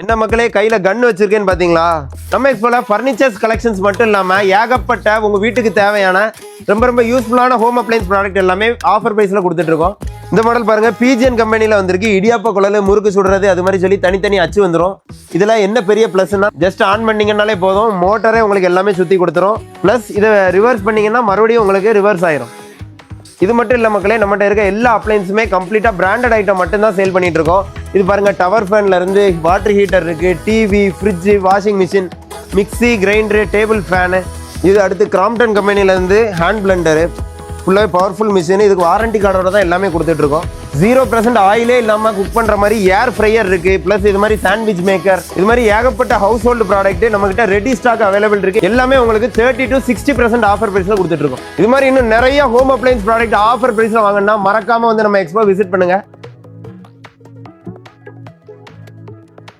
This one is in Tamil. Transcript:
என்ன மக்களே கையில கன் வச்சிருக்கேன்னு பாத்தீங்களா? நம்ம எக்ஸ்போல ஃபர்னிச்சர்ஸ் கலெக்ஷன்ஸ் மட்டும் இல்லாம ஏகப்பட்ட உங்க வீட்டுக்கு தேவையான ரொம்ப யூஸ்ஃபுல்லான ஹோம் அப்ளையன்ஸ் ப்ராடக்ட் எல்லாமே ஆஃபர் பிரைஸ்ல கொடுத்துட்டு இருக்கோம். இந்த மாடல் பாருங்க, பிஜிஎன் கம்பெனில வந்திருக்கு. இடியாப்ப குழல், முறுக்கு சுடுறது, அது மாதிரி சொல்லி தனித்தனி அச்சு வந்துடும். இதுல என்ன பெரிய பிளஸ்னா ஜஸ்ட் ஆன் பண்ணீங்கன்னாலே போதும், மோட்டரே உங்களுக்கு எல்லாமே சுத்தி கொடுத்துரும். பிளஸ் இதை ரிவர்ஸ் பண்ணீங்கன்னா மறுபடியும் உங்களுக்கு ரிவர்ஸ் ஆயிரும். இது மட்டும் இல்லை மக்களே, நம்மகிட்ட இருக்க எல்லா அப்ளைன்ஸுமே கம்ப்ளீட்டாக பிராண்டட் ஐட்டம் மட்டும்தான் சேல் பண்ணிட்டு இருக்கோம். இது பாருங்க, டவர் ஃபேன்ல இருந்து வாட்டர் ஹீட்டர் இருக்கு, TV, fridge, washing machine, mixie, grinder, table fan. இது அடுத்து கிராம்ப்டன் கம்பெனில இருந்து ஹேண்ட் பிளெண்டரு, ஃபுல்லாகவே பவர்ஃபுல் மிஷின். இதுக்கு வாரண்டி கார்டோட தான் எல்லாமே கொடுத்துட்டு இருக்கோம். 0% ஆயிலே இல்லாமல் குக் பண்ணுற மாதிரி ஏர் ஃப்ரையர் இருக்கு. ப்ளஸ் இது மாதிரி சாண்ட்விச் மேக்கர், இது மாதிரி ஏகப்பட்ட ஹவுஸ் ஹோல்டு ப்ராடக்ட் நம்மகிட்ட ரெடி ஸ்டாக் அவைலபிள் இருக்கு. எல்லாமே உங்களுக்கு 30 to 60% ஆஃபர் பிரைஸ்ல கொடுத்துட்டு இருக்கோம். இது மாதிரி இன்னும் நிறைய ஹோம் அப்ளையன்ஸ் ப்ராடக்ட் ஆஃபர் பிரைஸ்ல வாங்கினா மறக்காம வந்து நம்ம எக்ஸ்போ விசிட் பண்ணுங்க.